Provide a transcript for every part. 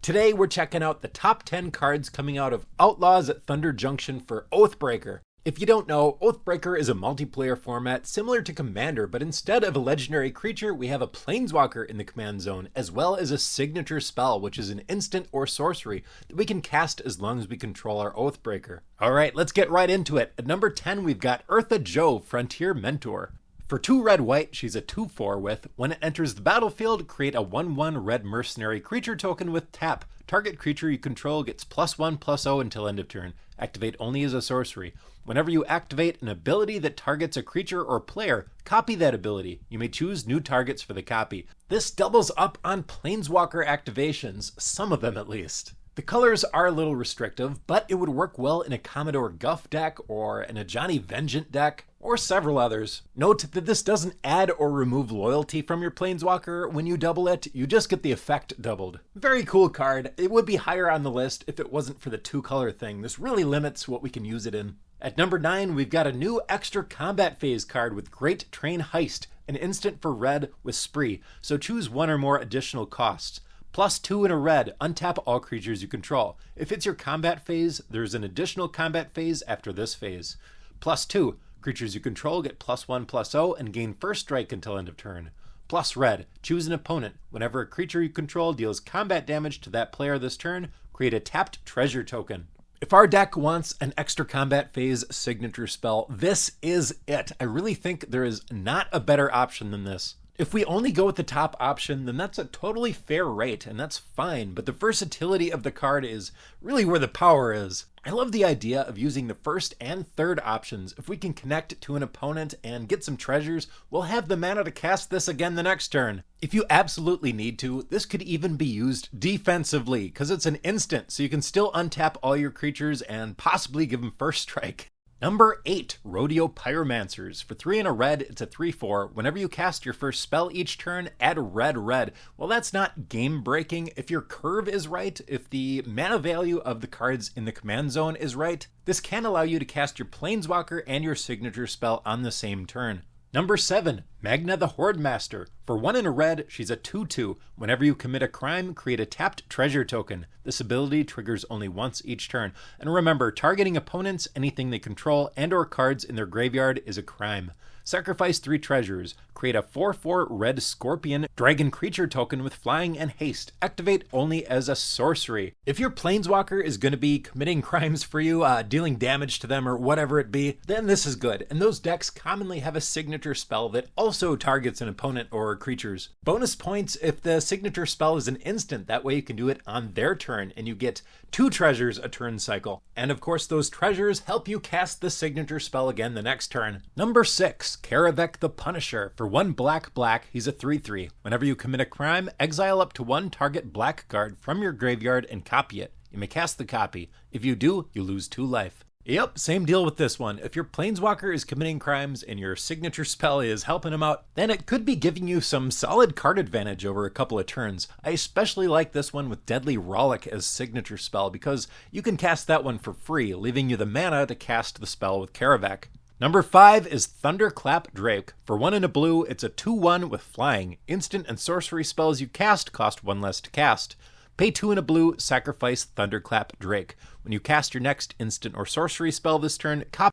Today we're checking out the top 10 cards coming out of Outlaws at Thunder Junction for OATHBREAKER. If you don't know, OATHBREAKER is a multiplayer format similar to Commander, but instead of a legendary creature, we have a planeswalker in the command zone, as well as a signature spell, which is an instant or sorcery that we can cast as long as we control our OATHBREAKER. Alright, let's get right into it. At number 10, we've got Eartha Jo, Frontier Mentor. For 2 red-white, she's a 2/4 with, when it enters the battlefield, create a 1/1 red mercenary creature token with tap. Target creature you control gets +1/+0 until end of turn. Activate only as a sorcery. Whenever you activate an ability that targets a creature or player, copy that ability. You may choose new targets for the copy. This doubles up on planeswalker activations, some of them at least. The colors are a little restrictive, but it would work well in a Commodore Guff deck or in a Johnny Vengeant deck, or several others. Note that this doesn't add or remove loyalty from your planeswalker. When you double it, you just get the effect doubled. Very cool card. It would be higher on the list if it wasn't for the 2-color thing. This really limits what we can use it in. At number 9, we've got a new extra combat phase card with Great Train Heist, an instant for red with Spree, so choose 1 or more additional costs. +2 in a red, untap all creatures you control. If it's your combat phase, there's an additional combat phase after this phase. +2, creatures you control get +1/+0 and gain first strike until end of turn. +red, choose an opponent. Whenever a creature you control deals combat damage to that player this turn, create a tapped treasure token. If our deck wants an extra combat phase signature spell, this is it. I really think there is not a better option than this. If we only go with the top option, then that's a totally fair rate, and that's fine, but the versatility of the card is really where the power is. I love the idea of using the first and third options. If we can connect to an opponent and get some treasures, we'll have the mana to cast this again the next turn. If you absolutely need to, this could even be used defensively, because it's an instant, so you can still untap all your creatures and possibly give them first strike. Number 8, Rodeo Pyromancers. For 3 and a red, it's a 3/4. Whenever you cast your first spell each turn, add red. Well, that's not game breaking. If your curve is right, if the mana value of the cards in the command zone is right, this can allow you to cast your planeswalker and your signature spell on the same turn. Number 7, Magna the Huntsman. For 1 and a red, she's a 2/2. Whenever you commit a crime, create a tapped treasure token. This ability triggers only once each turn. And remember, targeting opponents, anything they control, and or cards in their graveyard is a crime. Sacrifice 3 treasures. Create a 4/4 red scorpion dragon creature token with flying and haste. Activate only as a sorcery. If your planeswalker is going to be committing crimes for you, dealing damage to them or whatever it be, then this is good. And those decks commonly have a signature spell that also targets an opponent or creatures. Bonus points if the signature spell is an instant. That way you can do it on their turn and you get 2 treasures a turn cycle. And of course those treasures help you cast the signature spell again the next turn. Number 6, Carave The Punisher. For 1 black, he's a 3/3. Whenever you commit a crime, exile up to 1 target black card from your graveyard and copy it. You may cast the copy. If you do, you lose 2 life. Yep, same deal with this one. If your planeswalker is committing crimes and your signature spell is helping him out, then it could be giving you some solid card advantage over a couple of turns. I especially like this one with Deadly Rollick as signature spell because you can cast that one for free, leaving you the mana to cast the spell with Carave. Number 5 is Thunderclap Drake. For 1 and a blue, it's a 2/1 with flying. Instant and sorcery spells you cast cost 1 less to cast. Pay 2 and a blue, sacrifice Thunderclap Drake. When you cast your next instant or sorcery spell this turn, copy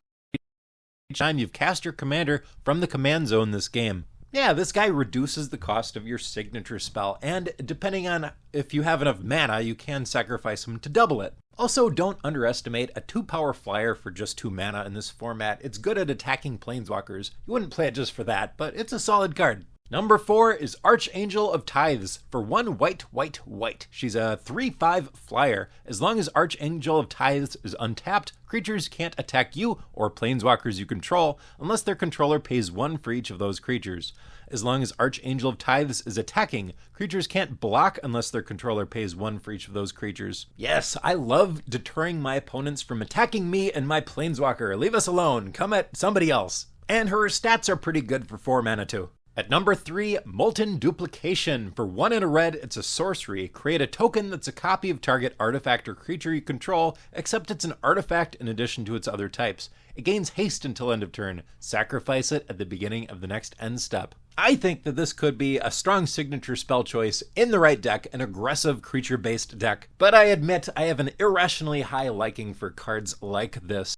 each time you've cast your commander from the command zone this game. Yeah, this guy reduces the cost of your signature spell, and depending on if you have enough mana, you can sacrifice him to double it. Also, don't underestimate a 2-power flyer for just 2 mana in this format. It's good at attacking planeswalkers. You wouldn't play it just for that, but it's a solid card. Number 4 is Archangel of Tithes. For 1 white. She's a 3/5 flyer. As long as Archangel of Tithes is untapped, creatures can't attack you or planeswalkers you control unless their controller pays 1 for each of those creatures. As long as Archangel of Tithes is attacking, creatures can't block unless their controller pays 1 for each of those creatures. Yes, I love deterring my opponents from attacking me and my planeswalker. Leave us alone. Come at somebody else. And her stats are pretty good for 4 mana too. At number 3, Molten Duplication. For 1 and a red, it's a sorcery. Create a token that's a copy of target artifact or creature you control, except it's an artifact in addition to its other types. It gains haste until end of turn. Sacrifice it at the beginning of the next end step. I think that this could be a strong signature spell choice in the right deck, an aggressive creature-based deck, but I admit I have an irrationally high liking for cards like this.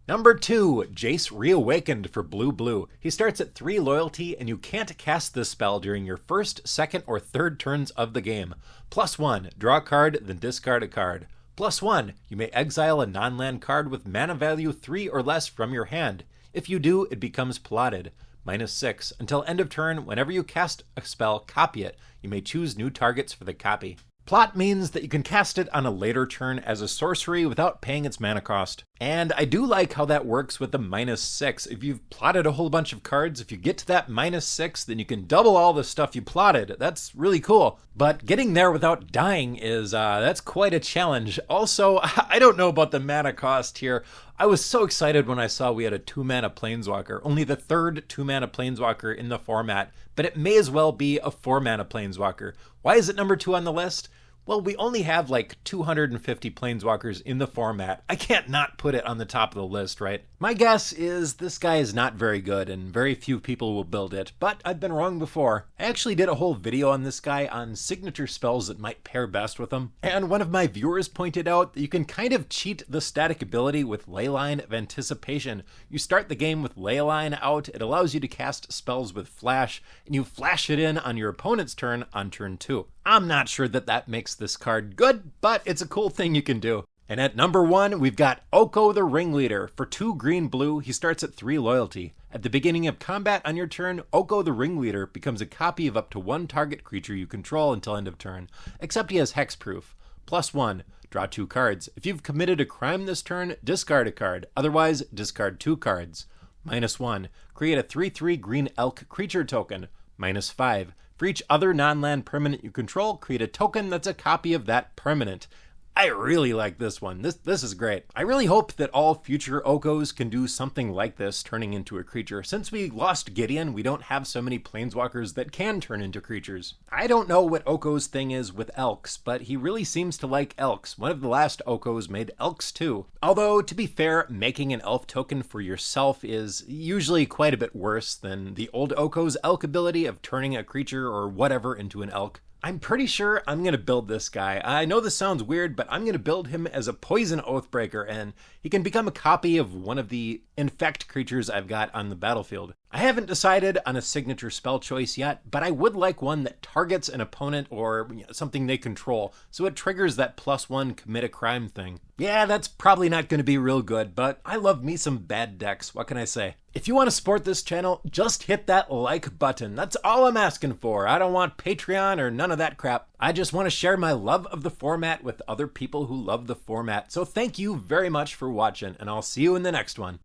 Number 2, Jace Reawakened for blue. He starts at 3 loyalty, and you can't cast this spell during your first, second, or third turns of the game. +1, draw a card, then discard a card. +1, you may exile a non-land card with mana value 3 or less from your hand. If you do, it becomes plotted. -6, until end of turn, whenever you cast a spell, copy it. You may choose new targets for the copy. Plot means that you can cast it on a later turn as a sorcery without paying its mana cost. And I do like how that works with the -6. If you've plotted a whole bunch of cards, if you get to that -6, then you can double all the stuff you plotted. That's really cool. But getting there without dying is, that's quite a challenge. Also, I don't know about the mana cost here. I was so excited when I saw we had a 2-mana Planeswalker, only the third 2-mana Planeswalker in the format, but it may as well be a 4-mana Planeswalker. Why is it number 2 on the list? Well, we only have like 250 Planeswalkers in the format. I can't not put it on the top of the list, right? My guess is this guy is not very good and very few people will build it, but I've been wrong before. I actually did a whole video on this guy on signature spells that might pair best with him, and one of my viewers pointed out that you can kind of cheat the static ability with Leyline of Anticipation. You start the game with Leyline out, it allows you to cast spells with Flash, and you flash it in on your opponent's turn on turn 2. I'm not sure that that makes this card good, but it's a cool thing you can do. And at number 1, we've got Oko the Ringleader. For 2 green-blue, he starts at 3 loyalty. At the beginning of combat on your turn, Oko the Ringleader becomes a copy of up to 1 target creature you control until end of turn, except he has hexproof. +1, draw 2 cards. If you've committed a crime this turn, discard a card. Otherwise, discard 2 cards. -1, create a 3/3 green elk creature token. -5, for each other non-land permanent you control, create a token that's a copy of that permanent. I really like this one. This is great. I really hope that all future Okos can do something like this, turning into a creature. Since we lost Gideon, we don't have so many Planeswalkers that can turn into creatures. I don't know what Oko's thing is with elks, but he really seems to like elks. One of the last Okos made elks too. Although, to be fair, making an elf token for yourself is usually quite a bit worse than the old Oko's elk ability of turning a creature or whatever into an elk. I'm pretty sure I'm going to build this guy. I know this sounds weird, but I'm going to build him as a poison Oathbreaker, and he can become a copy of one of the infect creatures I've got on the battlefield. I haven't decided on a signature spell choice yet, but I would like one that targets an opponent or something they control, so it triggers that +1 commit a crime thing. Yeah, that's probably not going to be real good, but I love me some bad decks, what can I say? If you want to support this channel, just hit that like button. That's all I'm asking for. I don't want Patreon or none of that crap. I just want to share my love of the format with other people who love the format. So thank you very much for watching, and I'll see you in the next one.